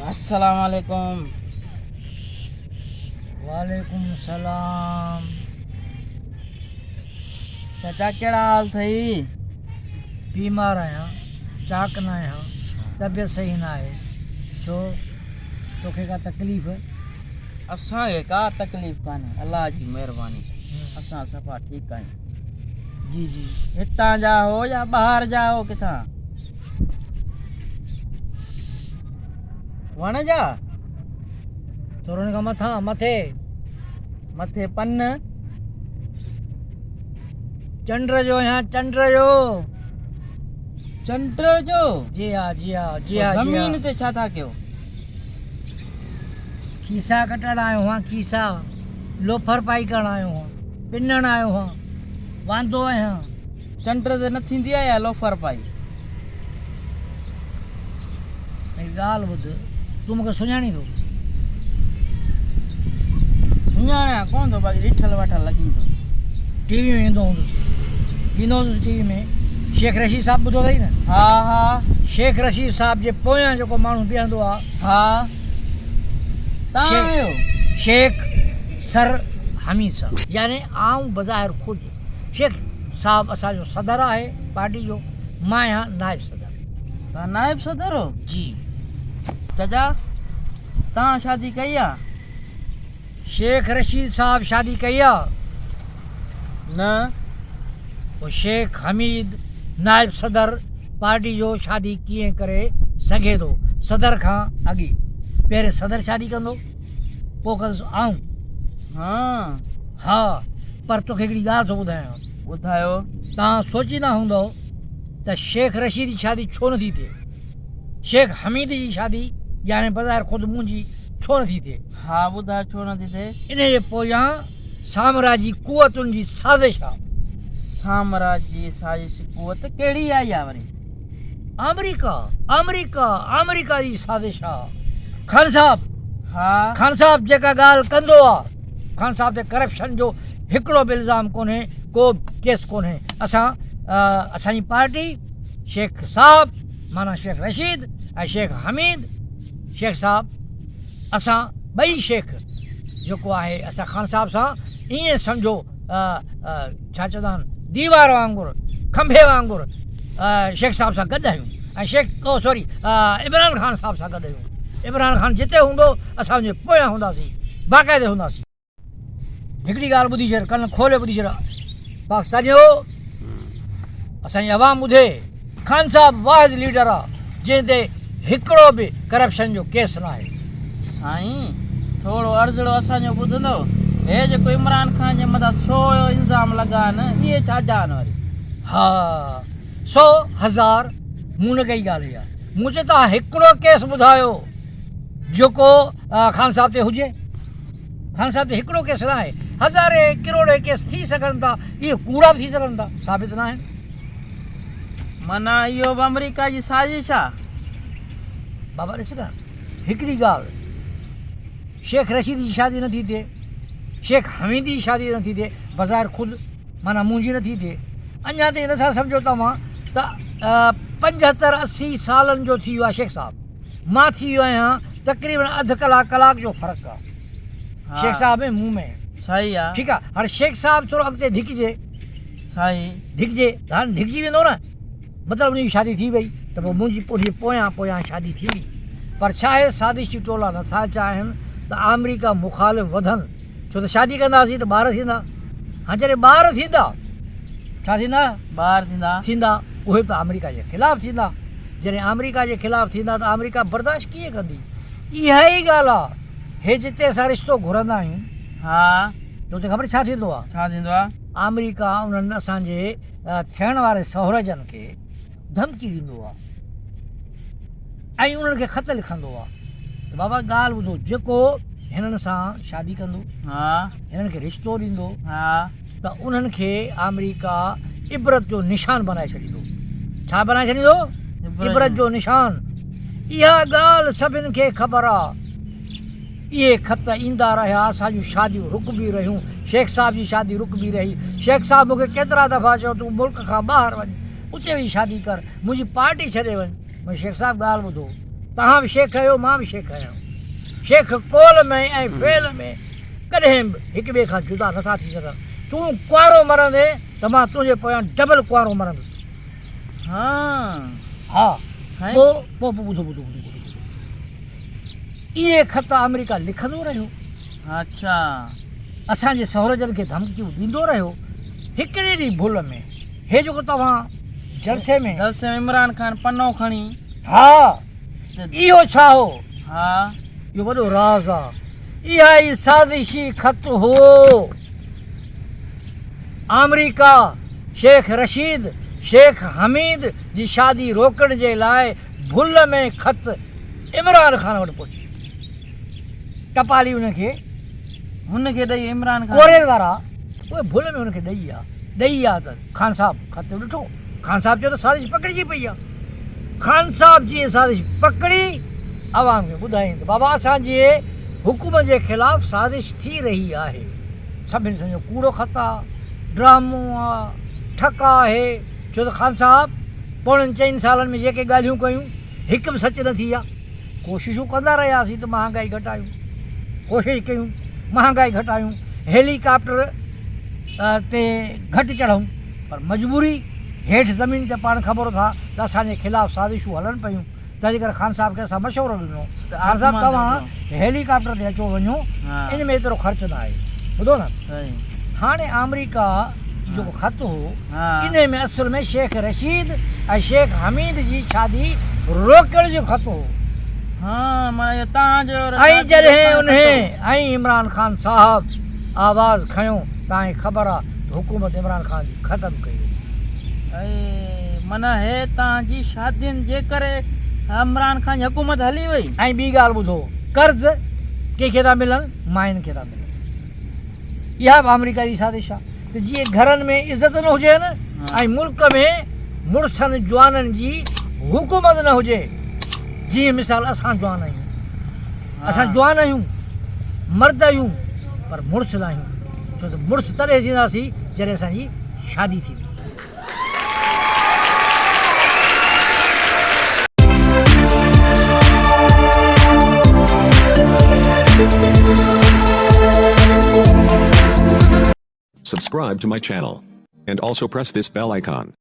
अस्सलामुअलैकुम। वालेकुम सलाम। चाचा कहिड़ा हाल अथई? बीमार आहियां, चाक न आहियां, तबियत सही न आहे। छो तोखे का तकलीफ़? असांखे का तकलीफ़ कान्हे, अलाह जी महिरबानी सां असां सफ़ा ठीकु आहियूं। जी जी। हितां जा हो या ॿाहिरि जा हो? किथां वण जा? थोरनि खां मथां मथे मथे पन? चंड जो आहियां, चंड जो। चंड जो? जी हा जी हा जी हा। ज़मीन ते छा था कयो? खीसा कटण आयो आहियां, खीसा लोफर पाई करण आयो आहियां, पिनण आयो आहियां, वांदो आहियां। चंड ते न थींदी आहे या लोफर पाई? हिकु ॻाल्हि ॿुध, तूं मूंखे सुञाणींदो? सुञाणिया कोन थो, बाक़ी ॾिठल वठल लॻी थो। टीवी में ईंदो हूंदुसि टीवी में। शेख रशीद साहब ॿुधो अथई न? हा हा। शेख रशीद साहब जे पोयां जेको माण्हू बीहंदो आहे, हा तव्हां आहियो? शेख सर हमीद साहब, यानी आऊं बज़ाहिर ख़ुदि शेख साहब असांजो सदर आहे पार्टी जो, मां आहियां नाइब सदर। तव्हां नाइब सदर हो? जी। चाचा तव्हां शादी कई आहे? शेख रशीद साहब शादी कई आहे न। पोइ शेख हमीद नाइब सदर पार्टी जो शादी कीअं करे सघे थो? सदर खां अॻे पहिरें सदर शादी कंदो, पोइ कंदुसि आऊं। हा, पर तोखे हिकिड़ी ॻाल्हि थो ॿुधायां। ॿुधायो। तव्हां सोचींदा हूंदव त शेख रशीद जी शादी छो नथी थिए, शेख हमीद जी शादी यानी बज़ाहिर ख़ुदि मुंहिंजी छो नथी थिए? हा ॿुधायो छो नथी थिए? इन जे पोयां साम्राजी कुवतुनि जी साज़िश आहे। साम्राजी साज़िश कुवत कहिड़ी आई आहे वरी? अमेरिका जी साज़िश आहे। खान साहब, हा खान साहब जेका ॻाल्हि कंदो आहे, खान साहब ते करप्शन जो हिकिड़ो बि इल्ज़ाम कोन्हे, को केस कोन्हे। असांजी पार्टी शेख साहब माना शेख रशीद ऐं शेख हमीद शेख साहब, असां ॿई शेख जेको आहे असां खान साहब सां ईअं सम्झो छा चवंदा आहिनि दीवार वांगुरु, खंभे वांगुरु शेख साहब सां गॾु आहियूं। ऐं इमरान ख़ान साहब सां गॾु आहियूं। इमरान ख़ान जिते हूंदो असां हुनजे पोयां हूंदासीं, बाक़ाइदे हूंदासीं। हिकिड़ी ॻाल्हि ॿुधी छॾ, कन खोले ॿुधी छॾ, पाकिस्तानियो असांजी आवाम ॿुधे, खान साहब वाहिद लीडर आहे जंहिं ते हिकिड़ो बि करप्शन जो केस न आहे। साईं थोरो अर्ज़ड़ो असांजो ॿुधंदो? हे जेको इमरान ख़ान जे मथां 100 इल्ज़ाम लॻा आहिनि, इहे छा जा आहिनि वरी? हा 100,000 मूं न कई ॻाल्हि आहे। मूं चयो तव्हां हिकिड़ो केस ॿुधायो जेको खान साहब ते हुजे। खान साहब ते हिकिड़ो केस न आहे, हज़ारे किरोड़े केस थी सघनि था, इहे कूड़ा थी सघनि था, साबित न आहिनि। माना इहो बि अमेरिका जी साज़िश आहे? बाबा ॾिस न, हिकिड़ी ॻाल्हि, शेख रशीद जी शादी नथी थिए, शेख हमीद जी शादी नथी थिए, बज़ाहिर ख़ुदि माना मुंहिंजी नथी थिए। अञा ताईं नथा सम्झो तव्हां त 75-80 सालनि जो थी वियो आहे शेख साहब, मां थी वियो आहियां तक़रीबन अधु कलाक जो फ़र्क़ु आहे शेख साहब में मूं में। सही आहे, ठीकु आहे। हाणे शेख साहब थोरो अॻिते धिकजे, हाणे धिकजी वेंदो न, मतिलबु उनजी शादी थी वई त पोइ मुंहिंजी उनजे पोयां शादी थींदी। पर छा आहे, साज़िशी टोला नथा चाहिनि त अमेरिका मुखालिफ़ वधनि, छो त शादी कंदासीं त ॿार थींदा। हा जॾहिं ॿार थींदा छा थींदा? ॿार थींदा, उहे बि त अमेरिका जे ख़िलाफ़ु थींदा। जॾहिं अमेरिका जे ख़िलाफ़ु थींदा त अमेरिका बर्दाश्त कीअं कंदी? इहा ई ॻाल्हि आहे। हे जिते असां रिश्तो घुरंदा आहियूं, हा त उते ख़बर छा थींदो आहे? छा थींदो आहे? अमेरिका उन्हनि असांजे थियण वारे सहुरजनि खे धमकी ॾींदो आहे ऐं उन्हनि खे ख़त लिखंदो आहे त बाबा ॻाल्हि ॿुधो, जेको हिननि सां शादी कंदो, हिननि खे रिश्तो ॾींदो, त उन्हनि खे अमेरिका इबरत जो निशान बनाए छॾींदो। छा बनाए छॾींदो इबरत जो निशान इहा ॻाल्हि सभिनि खे ख़बर आहे इहे ख़त ईंदा रहिया असांजूं शादियूं रुकबी रहियूं शेख साहब जी शादी रुकबी रही शेख साहब मूंखे केतिरा दफ़ा चयो तूं मुल्क खां ॿाहिरि वञ उते वञी शादी कर मुंहिंजी पार्टी छॾे वञ भई शेख साहब ॻाल्हि ॿुधो तव्हां बि शेख आहियो मां बि शेख आहियां शेख कौल में ऐं फेल में कॾहिं बि हिक ॿिए खां जुदा नथा थी सघनि तूं कुंवारो मरंदे त मां तुंहिंजे पोयां डबल कुंवारो मरंदुसि हा पोइ ॿुधो इहे ख़त अमेरिका लिखंदो रहियो अच्छा असांजे सहूरजनि खे धमकियूं ॾींदो रहियो हिकिड़े ॾींहुं भुल में हे जेको तव्हां जलसे में इमरान खान पनो खणी हा इहो छा हो हा इहो वॾो राज़ आहे इहा ई साज़िशी ख़त हो अमेरिका शेख रशीद शेख हमीद जी शादी रोकण जे लाइ भुल में ख़त इमरान खान वटि पहुची टपाली हुनखे ॾेई इमरान खान कोरेल वारा उहे भुल में हुनखे ॾेई आहे त ख़ान साहब ख़त ॾिठो ख़ान साहब चयो त साज़िश पकड़िजी पई आहे ख़ान साहब जी साज़िश पकड़ी आवाम खे ॿुधाईं त बाबा असांजे हुकूमत जे ख़िलाफ़ु साज़िश थी रही आहे सभिनी सम्झो कूड़ो ख़त आहे ड्रामो आहे ठक आहे छो त ख़ान साहब पोणनि 4 सालनि में जेके ॻाल्हियूं कयूं हिकु बि सच न थी आहे कोशिशूं कंदा रहियासीं त महांगाई घटायूं कोशिशि कयूं महांगाई घटायूं हेलीकॉप्टर ते घटि चढ़ूं पर मजबूरी हेठि ज़मीन ते पाण ख़बर था त असांजे ख़िलाफ़ु साज़िशूं हलनि पियूं तंहिंजे करे ख़ान साहब खे असां मशवरो ॾिनो ख़ान साहब तव्हां हेलीकॉप्टर ते अचो वञो इन में एतिरो ख़र्चु न आहे ॿुधो न हाणे अमेरिका जेको ख़त हो इन में असल में शेख रशीद ऐं शेख हमीद जी शादी रोकण जो ख़त हो ऐं जॾहिं उन ऐं इमरान खान साहब आवाज़ खयो तव्हांखे ख़बर आहे हुकूमत इमरान खान जी ख़तमु कई वई माना हे तव्हांजी शादियुनि जे करे इमरान खान जी हुकूमत हली वई ऐं ॿी ॻाल्हि ॿुधो कर्ज़ कंहिंखे था मिलनि माइनि खे था मिलनि इहा बि अमेरिका जी साज़िश आहे त जीअं घरनि में इज़त न हुजे न ऐं मुल्क में मुड़ुसनि जवाननि जी हुकूमत न हुजे जीअं मिसाल असां जवान आहियूं असां जवान आहियूं मर्द आहियूं पर मुड़ुस न आहियूं छो त मुड़ुस तॾहिं थींदासीं जॾहिं असांजी शादी थींदी Subscribe to my channel and also press this bell icon.